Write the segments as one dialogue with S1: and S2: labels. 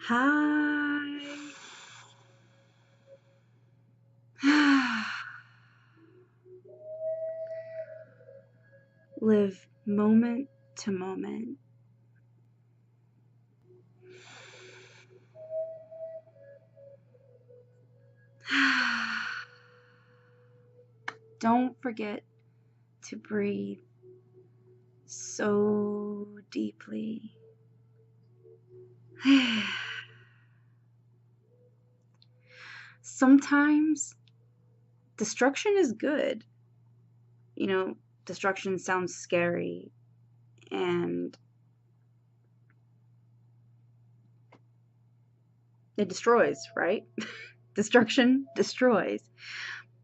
S1: Hi. Live moment to moment. Don't forget to breathe so deeply. Sometimes destruction is good. You know, destruction sounds scary and it destroys, right? Destruction destroys.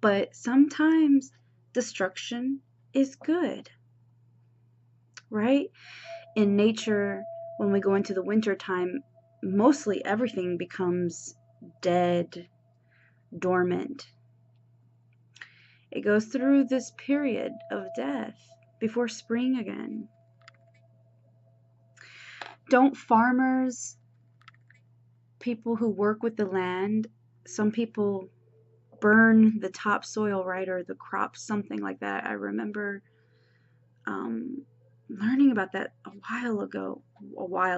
S1: But sometimes destruction is good, right? In nature, when we go into the winter time, mostly everything becomes dead, dormant. It goes through this period of death before spring again. Don't farmers, people who work with the land, some people burn the topsoil, right, or the crops, something like that. I remember learning about that a while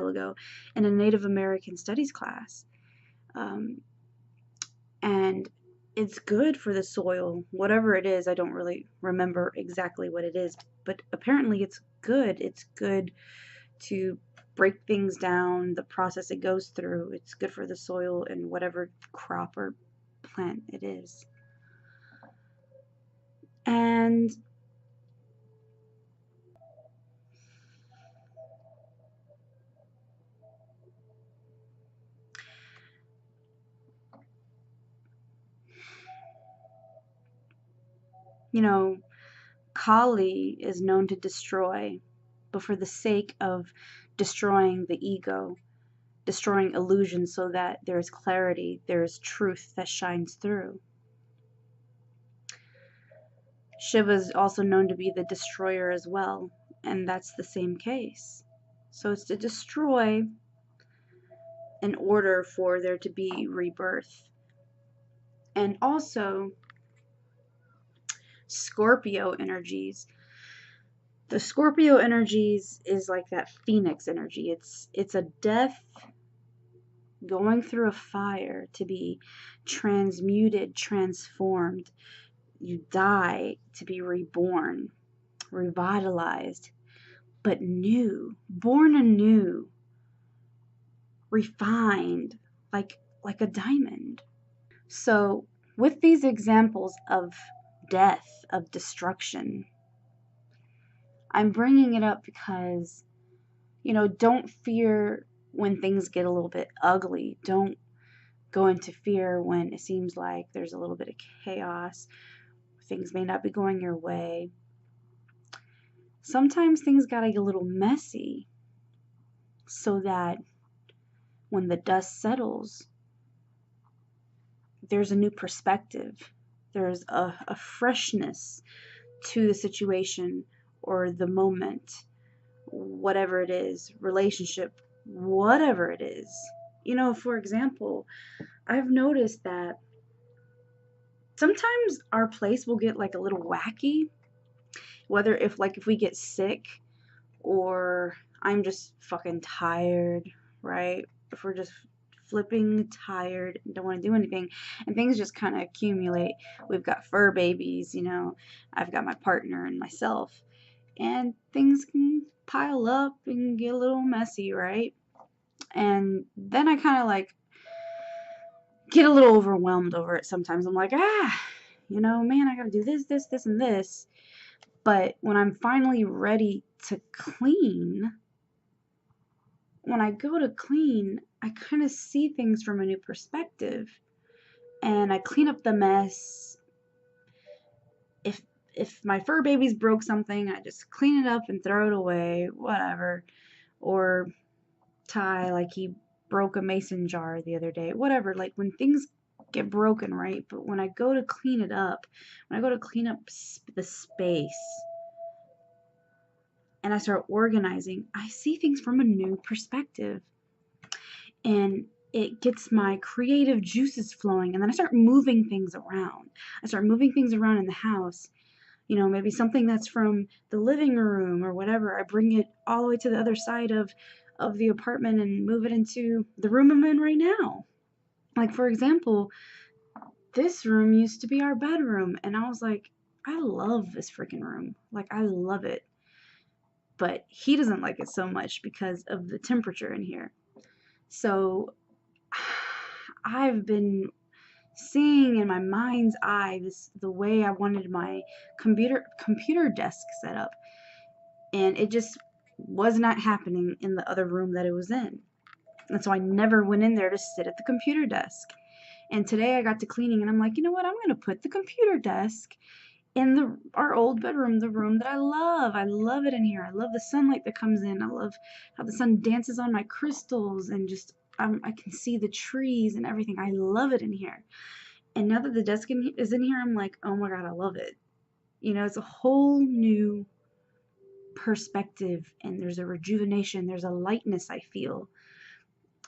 S1: ago in a Native American studies class. And it's good for the soil, whatever it is. I don't really remember exactly what it is, but apparently it's good. It's good to break things down, the process it goes through. It's good for the soil and whatever crop or plant it is. And you know, Kali is known to destroy, but for the sake of destroying the ego, destroying illusion so that there is clarity, there is truth that shines through. Shiva is also known to be the destroyer as well, and that's the same case. So it's to destroy in order for there to be rebirth. And also Scorpio energies. The Scorpio energies is like that phoenix energy. It's a death going through a fire to be transmuted, transformed. You die to be reborn, revitalized, but new, born anew, refined, like a diamond. So with these examples of death, of destruction, I'm bringing it up because, don't fear when things get a little bit ugly. Don't go into fear when it seems like there's a little bit of chaos. Things may not be going your way. Sometimes things gotta get a little messy so that when the dust settles, there's a new perspective. There's a freshness to the situation or the moment, whatever it is, relationship, whatever it is. For example, I've noticed that sometimes our place will get like a little wacky, whether if we get sick or I'm just fucking tired, right? If we're just flipping tired and don't want to do anything, and things just kind of accumulate. We've got fur babies, I've got my partner and myself, and things can pile up and get a little messy, right? And then I kind of like get a little overwhelmed over it sometimes. I'm like, man, I gotta do this, and this. But when I'm finally ready to clean, when I go to clean, I kind of see things from a new perspective. And I clean up the mess. If my fur baby's broke something, I just clean it up and throw it away, whatever. Or Ty, like he broke a mason jar the other day, whatever. Like when things get broken, right? But when I go to clean it up, when I go to clean up the space and I start organizing, I see things from a new perspective. And it gets my creative juices flowing, and then I start moving things around. I start moving things around in the house. You know, maybe something that's from the living room or whatever, I bring it all the way to the other side of the apartment and move it into the room I'm in right now. Like, for example, this room used to be our bedroom, and I was like, I love this freaking room. Like, I love it. But he doesn't like it so much because of the temperature in here. So I've been seeing in my mind's eye the way I wanted my computer desk set up, and it just was not happening in the other room that it was in. And so I never went in there to sit at the computer desk. And today I got to cleaning, and I'm like, you know what? I'm going to put the computer desk in our old bedroom, the room that I love. I love it in here. I love the sunlight that comes in. I love how the sun dances on my crystals, and just I can see the trees and everything. I love it in here. And now that the desk is in here, I'm like, oh my God, I love it. You know, it's a whole new perspective, and there's a rejuvenation. There's a lightness I feel.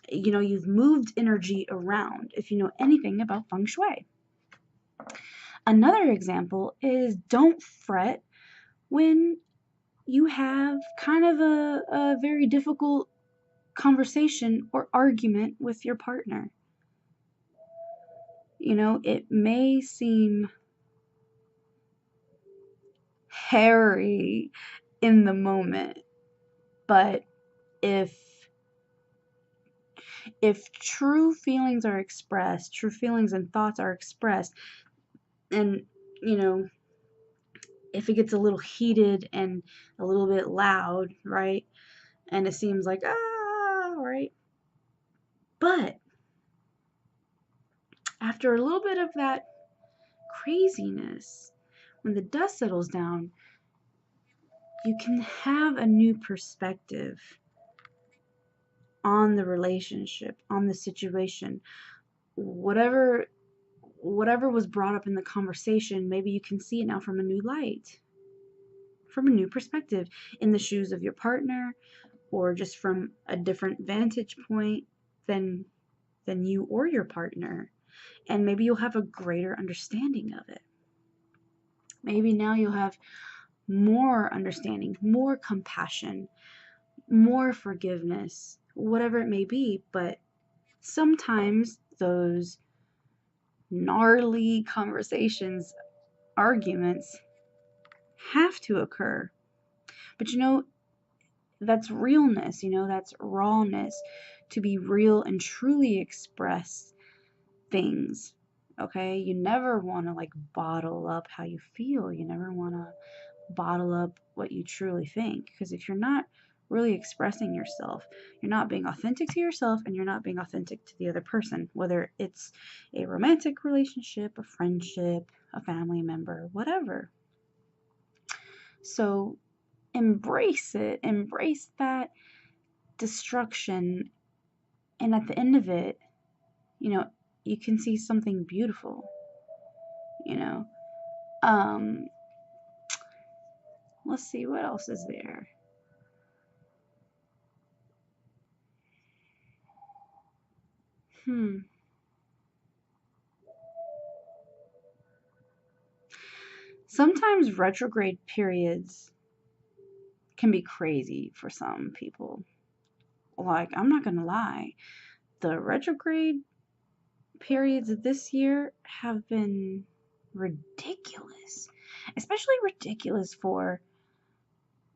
S1: You know, you've moved energy around, if you know anything about feng shui. Another example is don't fret when you have kind of a very difficult conversation or argument with your partner. You know, it may seem hairy in the moment, but if true feelings are expressed, true feelings and thoughts are expressed, and, you know, if it gets a little heated and a little bit loud, right? And it seems like, right? But after a little bit of that craziness, when the dust settles down, you can have a new perspective on the relationship, on the situation. Whatever was brought up in the conversation, maybe you can see it now from a new light, from a new perspective, in the shoes of your partner, or just from a different vantage point than you or your partner. And maybe you'll have a greater understanding of it. Maybe now you'll have more understanding, more compassion, more forgiveness, whatever it may be. But sometimes those gnarly conversations, arguments, have to occur. But you know, that's realness, you know, that's rawness, to be real and truly express things. Okay, you never want to like bottle up how you feel. You never want to bottle up what you truly think, because if you're not really expressing yourself, you're not being authentic to yourself, and you're not being authentic to the other person, whether it's a romantic relationship, a friendship, a family member, whatever. So embrace it, embrace that destruction, and at the end of it, you know, you can see something beautiful, you know. Let's see, what else is there? Sometimes retrograde periods can be crazy for some people. Like, I'm not gonna lie, the retrograde periods of this year have been ridiculous, especially ridiculous for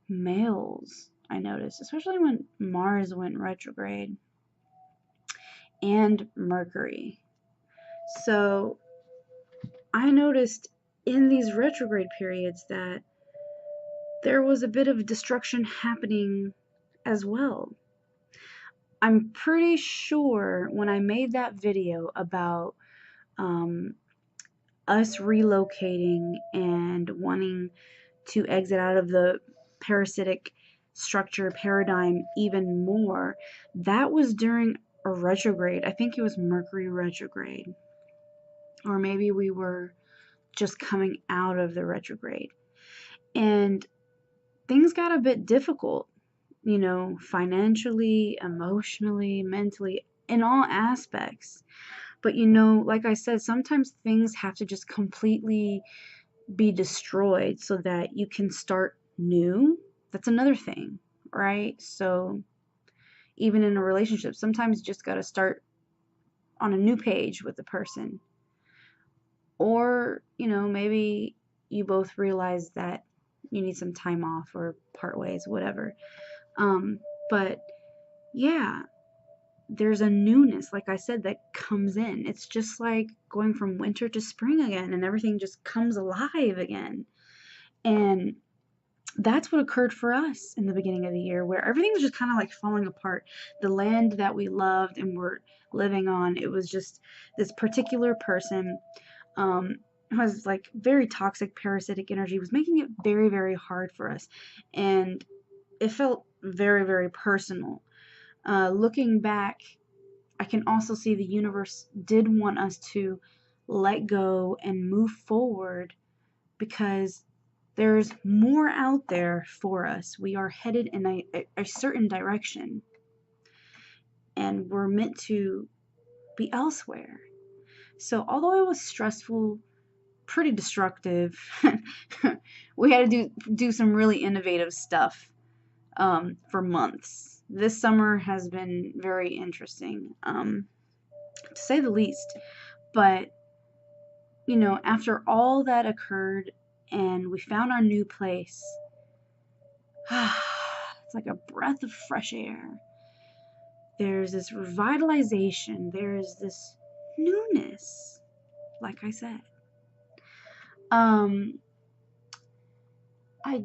S1: males. I noticed, especially when Mars went retrograde and Mercury. So I noticed in these retrograde periods that there was a bit of destruction happening as well. I'm pretty sure when I made that video about us relocating and wanting to exit out of the parasitic structure paradigm even more, that was during a retrograde. I think it was Mercury retrograde, or maybe we were just coming out of the retrograde, and things got a bit difficult, you know, financially, emotionally, mentally, in all aspects. But you know, like I said, sometimes things have to just completely be destroyed so that you can start new. That's another thing, right? So even in a relationship, sometimes you just got to start on a new page with the person. Or, you know, maybe you both realize that you need some time off or part ways, whatever. But yeah, there's a newness, like I said, that comes in. It's just like going from winter to spring again, and everything just comes alive again. And that's what occurred for us in the beginning of the year, where everything was just kind of like falling apart. The land that we loved and were living on, it was just this particular person who has like very toxic parasitic energy, was making it very, very hard for us. And it felt very, very personal. Looking back, I can also see the universe did want us to let go and move forward because there's more out there for us. We are headed in a certain direction, and we're meant to be elsewhere. So, although it was stressful, pretty destructive, we had to do some really innovative stuff for months. This summer has been very interesting, to say the least. But, you know, after all that occurred and we found our new place, it's like a breath of fresh air. There's this revitalization. There's this newness, like I said. I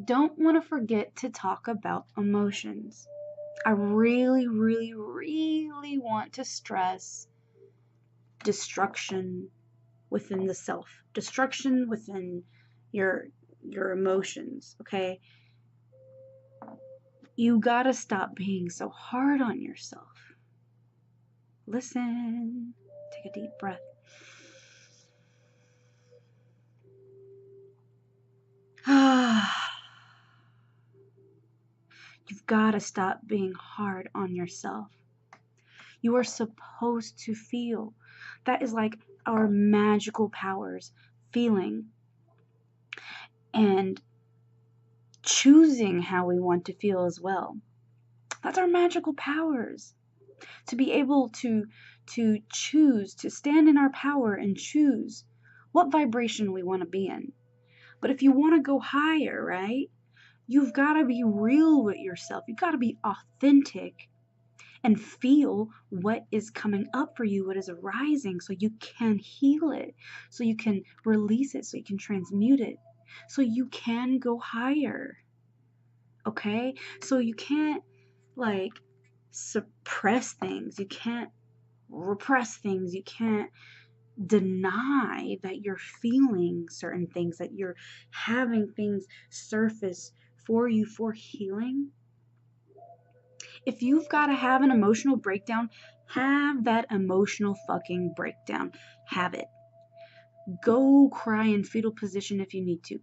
S1: don't want to forget to talk about emotions. I really, really, really want to stress destruction within the self, destruction within your emotions, okay? You gotta stop being so hard on yourself. Listen, take a deep breath. You've gotta stop being hard on yourself. You are supposed to feel. That is like our magical powers, feeling and choosing how we want to feel as well. That's our magical powers. To be able to choose, to stand in our power and choose what vibration we want to be in. But if you want to go higher, right? You've got to be real with yourself. You've got to be authentic and feel what is coming up for you, what is arising, so you can heal it, so you can release it, so you can transmute it, so you can go higher. Okay? So you can't like suppress things. You can't repress things. You can't deny that you're feeling certain things, that you're having things surface for you for healing. If you've got to have an emotional breakdown, have that emotional fucking breakdown. Have it. Go cry in fetal position if you need to.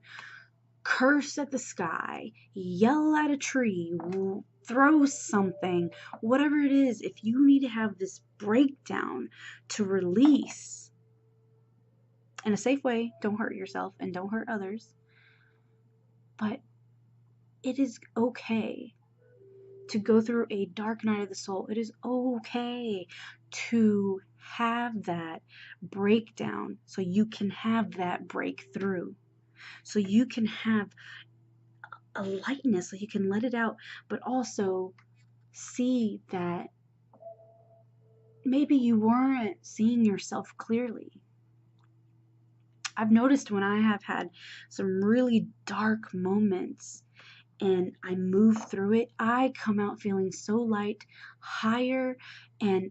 S1: Curse at the sky. Yell at a tree. Throw something. Whatever it is, if you need to have this breakdown to release in a safe way, don't hurt yourself and don't hurt others. But it is okay to go through a dark night of the soul. It is okay to have that breakdown so you can have that breakthrough. So you can have a lightness, so you can let it out, but also see that maybe you weren't seeing yourself clearly. I've noticed when I have had some really dark moments and I move through it, I come out feeling so light, higher, and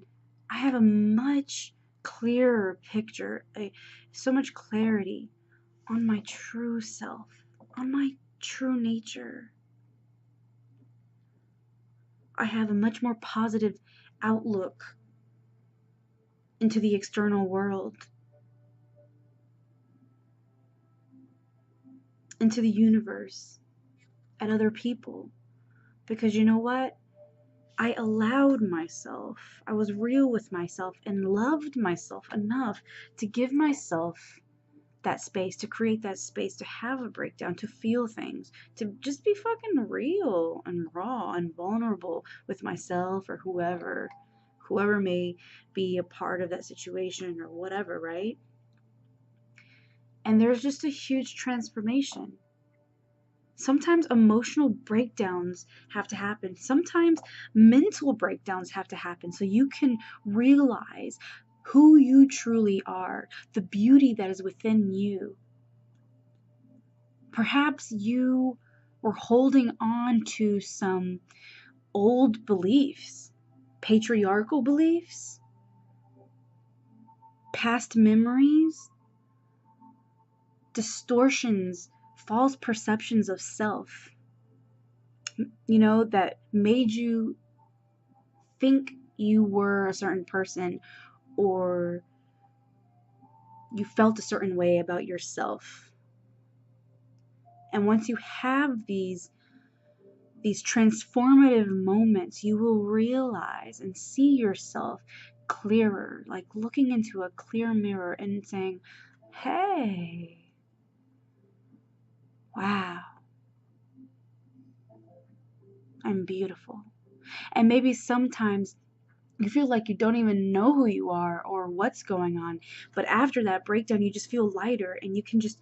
S1: I have a much clearer picture, so much clarity on my true self, on my true nature. I have a much more positive outlook into the external world, into the universe, at other people. Because you know what? I allowed myself, I was real with myself and loved myself enough to give myself that space, to create that space, to have a breakdown, to feel things, to just be fucking real and raw and vulnerable with myself or whoever may be a part of that situation or whatever, right? And there's just a huge transformation. Sometimes emotional breakdowns have to happen. Sometimes mental breakdowns have to happen so you can realize who you truly are, the beauty that is within you. Perhaps you were holding on to some old beliefs, patriarchal beliefs, past memories, distortions, false perceptions of self, that made you think you were a certain person, or you felt a certain way about yourself. And once you have these transformative moments, you will realize and see yourself clearer, like looking into a clear mirror and saying, hey, wow, I'm beautiful. And maybe sometimes you feel like you don't even know who you are or what's going on, but after that breakdown, you just feel lighter and you can just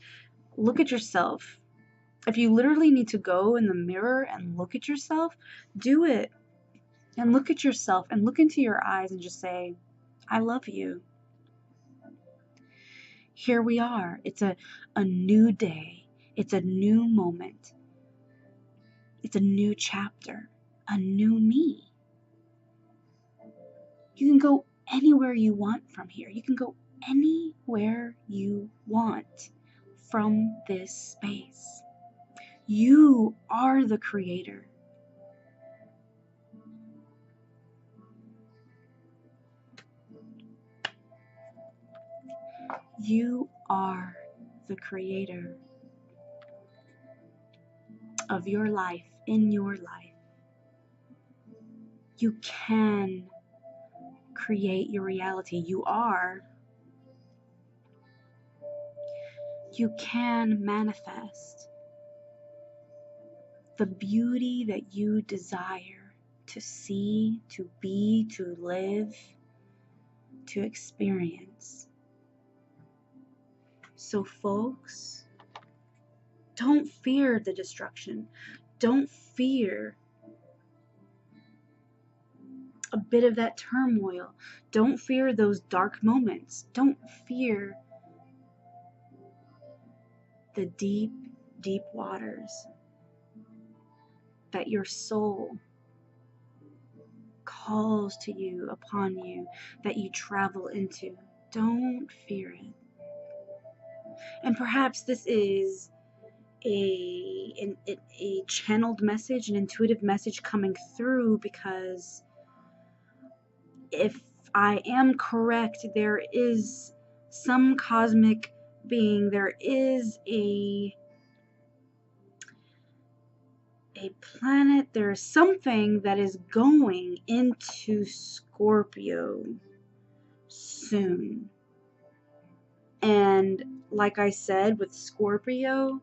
S1: look at yourself. If you literally need to go in the mirror and look at yourself, do it. And look at yourself and look into your eyes and just say, I love you. Here we are. It's a new day. It's a new moment. It's a new chapter, a new me. You can go anywhere you want from here. You can go anywhere you want from this space. You are the creator. You are the creator of your life, in your life. You can create your reality. You can manifest the beauty that you desire to see, to be, to live, to experience. So folks, don't fear the destruction. Don't fear a bit of that turmoil. Don't fear those dark moments. Don't fear the deep, deep waters that your soul calls to you, upon you, that you travel into. Don't fear it. And perhaps this is a channeled message, an intuitive message coming through, because if I am correct, there is some cosmic being, there is a planet, there is something that is going into Scorpio soon. And like I said, with Scorpio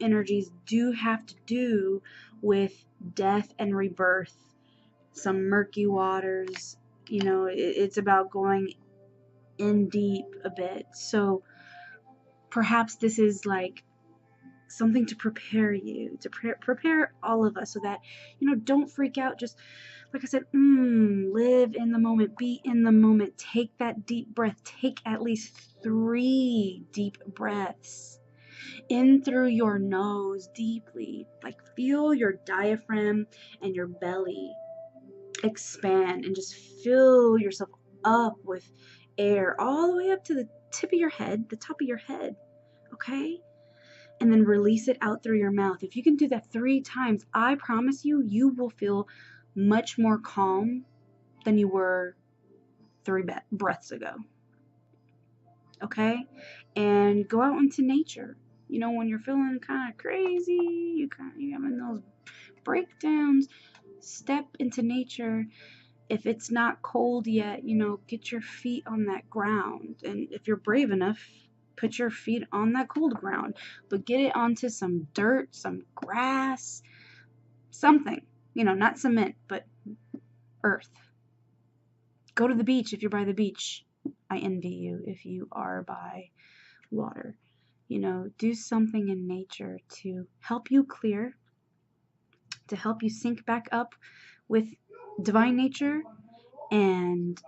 S1: energies do have to do with death and rebirth, some murky waters. It's about going in deep a bit. So perhaps this is like something to prepare you, to prepare all of us, so that don't freak out. Just like I said, live in the moment, be in the moment, take that deep breath, take at least 3 deep breaths in through your nose deeply, like feel your diaphragm and your belly expand, and just fill yourself up with air all the way up to the tip of your head, the top of your head, okay? And then release it out through your mouth. If you can do that 3 times, I promise you, you will feel much more calm than you were 3 breaths ago. Okay? And go out into nature. When you're feeling kind of crazy, you're having those breakdowns, step into nature. If it's not cold yet, you know, get your feet on that ground. And if you're brave enough, put your feet on that cold ground. But get it onto some dirt, some grass, something. You know, not cement, but earth. Go to the beach if you're by the beach. I envy you if you are by water. You know, do something in nature to help you clear, to help you sync back up with divine nature, and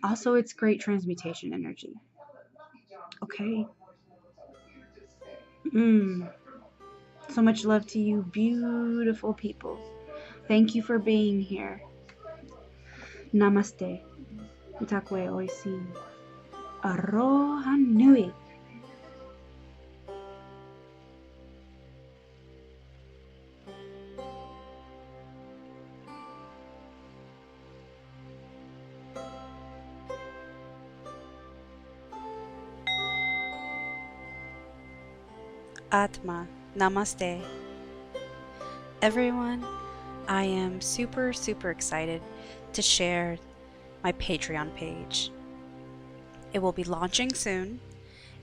S1: also it's great transmutation energy. Okay. So much love to you, beautiful people. Thank you for being here. Namaste. Utakwe oisin. Aroha nui.
S2: Atma, Namaste. Everyone, I am super excited to share my Patreon page. It will be launching soon,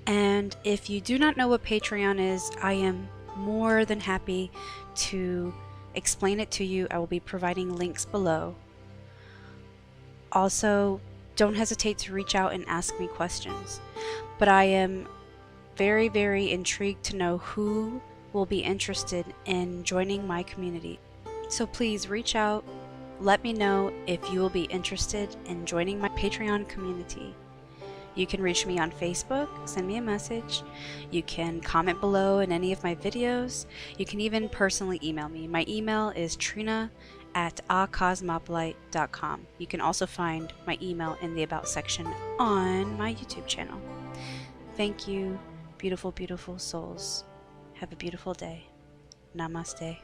S2: and if you do not know what Patreon is, I am more than happy to explain it to you. I will be providing links below. Also, don't hesitate to reach out and ask me questions. But I am very intrigued to know who will be interested in joining my community. So please reach out, let me know if you will be interested in joining my Patreon community. You can reach me on Facebook, send me a message, you can comment below in any of my videos, you can even personally email me. My email is trina@acosmopolite.com. You can also find my email in the About section on my YouTube channel. Thank you, beautiful souls. Have a beautiful day. Namaste.